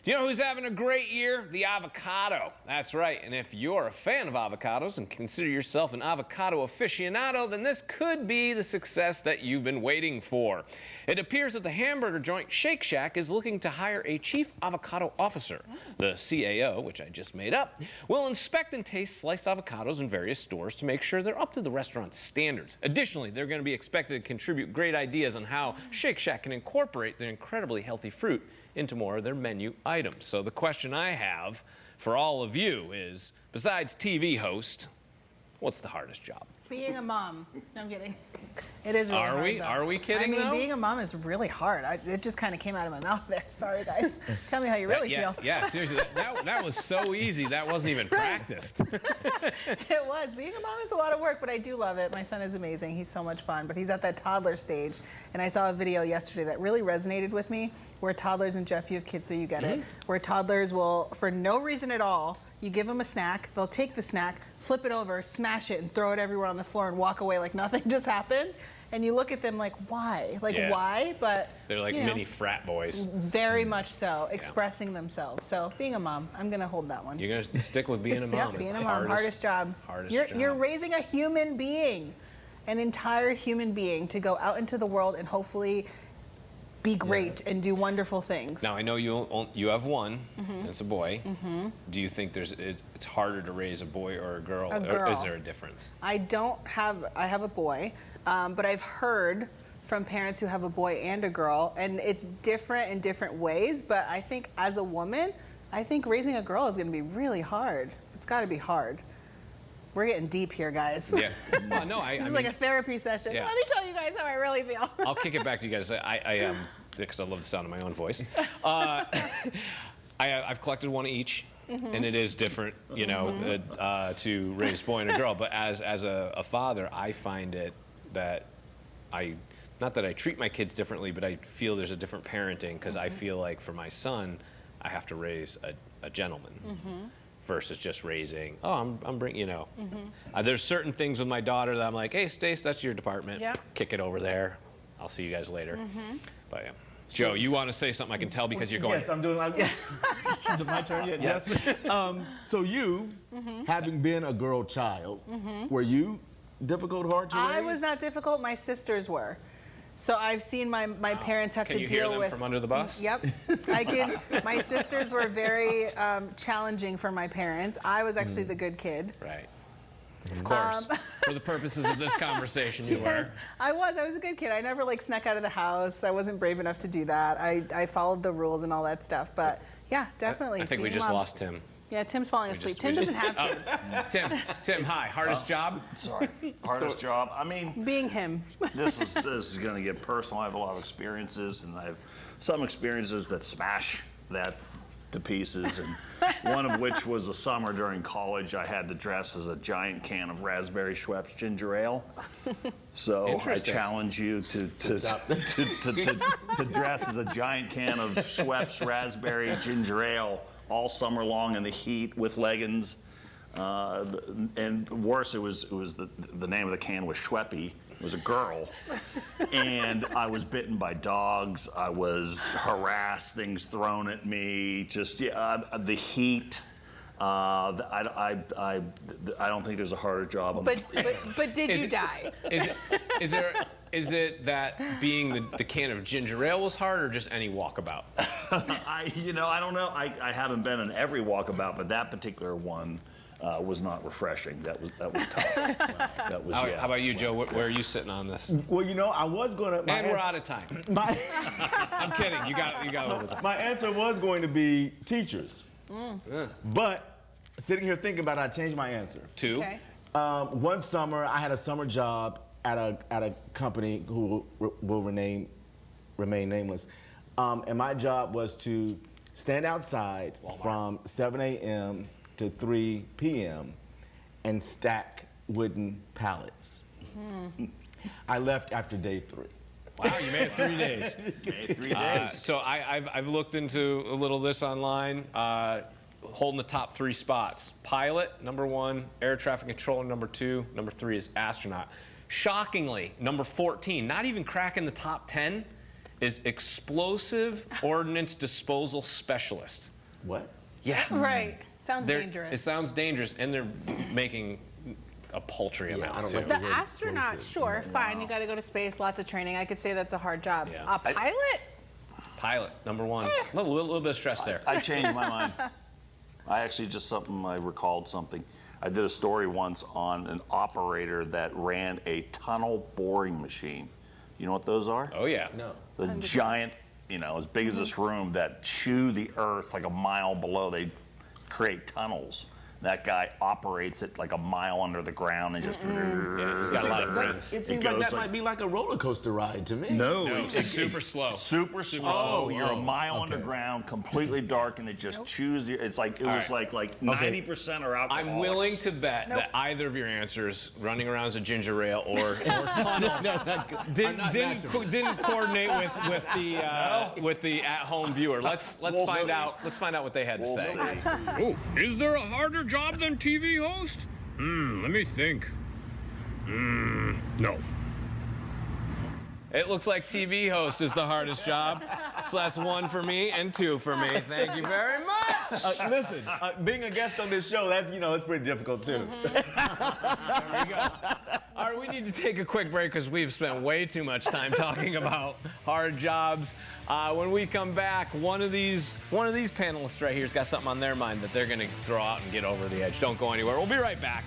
Do you know who's having a great year? The avocado. That's right. And if you're a fan of avocados and consider yourself an avocado aficionado, then this could be the success that you've been waiting for. It appears that the hamburger joint Shake Shack is looking to hire a chief avocado officer. The CAO, which I just made up, will inspect and taste sliced avocados in various stores to make sure they're up to the restaurant's standards. Additionally, they're going to be expected to contribute great ideas on how Shake Shack can incorporate their incredibly healthy fruit into more of their menu items. So the question I have for all of you is, besides TV host, what's the hardest job? Being a mom. No, I'm kidding. It is really hard, though. Are we kidding, I mean, though? being a mom is really hard. It just kind of came out of my mouth there. Sorry, guys. Tell me how you really feel. Yeah, seriously. That was so easy. That wasn't even practiced. It was. Being a mom is a lot of work, but I do love it. My son is amazing. He's so much fun, but he's at that toddler stage. And I saw a video yesterday that really resonated with me, where toddlers, and Jeff, you have kids, so you get it, where toddlers will, for no reason at all, you give them a snack, they'll take the snack, flip it over, smash it, and throw it everywhere on the floor and walk away like nothing just happened. And you look at them like, why? Like, why? But they're like mini frat boys. Very much so, expressing themselves. So being a mom, I'm going to hold that one. You're going to stick with being a mom. Yeah, being a mom, hardest job. Job. You're raising a human being, an entire human being, to go out into the world and hopefully be great and do wonderful things. Now I know you have one. It's a boy. Do you think it's harder to raise a boy or a girl? Or is there a difference? I have a boy, but I've heard from parents who have a boy and a girl, and it's different in different ways. But I think as a woman, I think raising a girl is going to be really hard. It's got to be hard. We're getting deep here, guys. Yeah. Well, no, this is like a therapy session. Yeah. Let me tell you guys how I really feel. I'll kick it back to you guys. Because I love the sound of my own voice. I've collected one each, and it is different, you know, to raise a boy and a girl. But as a father, I find it that not that I treat my kids differently, but I feel there's a different parenting, because I feel like for my son, I have to raise a gentleman. Versus just raising, I'm bringing, you know. There's certain things with my daughter that I'm like, hey, Stace, that's your department. Yep. Kick it over there. I'll see you guys later. But yeah. Joe, you want to say something? I can tell because you're going. Yes, I'm doing like, is it my turn yet? Yes. So you, having been a girl child, were you difficult, hard to raise? I was not difficult. My sisters were. So I've seen my parents have Can to you deal hear them with. from under the bus? Yep. I can. My sisters were very challenging for my parents. I was actually the good kid. Right. Of course. For the purposes of this conversation, you were. I was a good kid. I never snuck out of the house. I wasn't brave enough to do that. I followed the rules and all that stuff. But yeah, definitely. I think we just lost Tim. Yeah, Tim's falling asleep. Tim doesn't have to. Tim, hi. Hardest job? Sorry. Hardest job. I mean, Being him. this is going to get personal. I have a lot of experiences, and I have some experiences that smash that to pieces. And one of which was a summer during college. I had to dress as a giant can of raspberry Schweppes ginger ale. So I challenge you to dress as a giant can of Schweppes raspberry ginger ale all summer long in the heat with leggings, and worse, it was the name of the can was Schweppy. It was a girl, and I was bitten by dogs. I was harassed, things thrown at me. Just the heat. I don't think there's a harder job. But did you die? Is it that being the can of ginger ale was hard, or just any walkabout? I don't know. I haven't been in every walkabout, but that particular one was not refreshing. That was tough. That was. How about you, Joe? Where are you sitting on this? Well, I was going to. And we're out of time. I'm kidding. You got a little time. My answer was going to be teachers. But sitting here thinking about it, I changed my answer. Two. Okay. One summer, I had a summer job at a company who will remain nameless, and my job was to stand outside from 7 a.m. to 3 p.m. and stack wooden pallets. I left after day 3. Wow, you made it 3 days. Made 3 days. So I've looked into a little of this online. Holding the top 3 spots: pilot, number 1; air traffic controller, number 2; number 3 is astronaut. Shockingly, number 14, not even cracking the top 10, is explosive ordnance disposal specialist. What? Yeah. Right. Sounds It dangerous. sounds dangerous, and they're making a paltry I amount don't too. like The word astronaut, explosive. sure, fine. You got to go to space, lots of training. I could say that's a hard job. Yeah. A pilot? Pilot, number one. A little bit of stress there. I changed my mind. I actually I recalled something. I did a story once on an operator that ran a tunnel boring machine. You know what those are? Oh yeah. No. The giant, as big as this room that chew the earth like a mile below. They create tunnels. That guy operates it like a mile under the ground and just. Yeah, he's got a lot of friends. It seems goes like that like- might be like a roller coaster ride to me. No, No, it's super slow. Super slow. You're a mile okay. underground, completely dark, and it just chews you. It's like it was right. like 90% are alcoholics. I'm willing to bet that either of your answers, running around as a ginger ale or tunnel, didn't coordinate with the at-home viewer. Let's We'll find see. out. Let's find out what they had to say. Oh, is there a harder job than TV host? Let me think. No. It looks like TV host is the hardest job. So that's 1 for me and 2 for me. Thank you very much. Listen, being a guest on this show, that's pretty difficult too. There we go. All right, we need to take a quick break because we've spent way too much time talking about hard jobs. When we come back, one of these panelists right here's got something on their mind that they're going to throw out and get over the edge. Don't go anywhere. We'll be right back.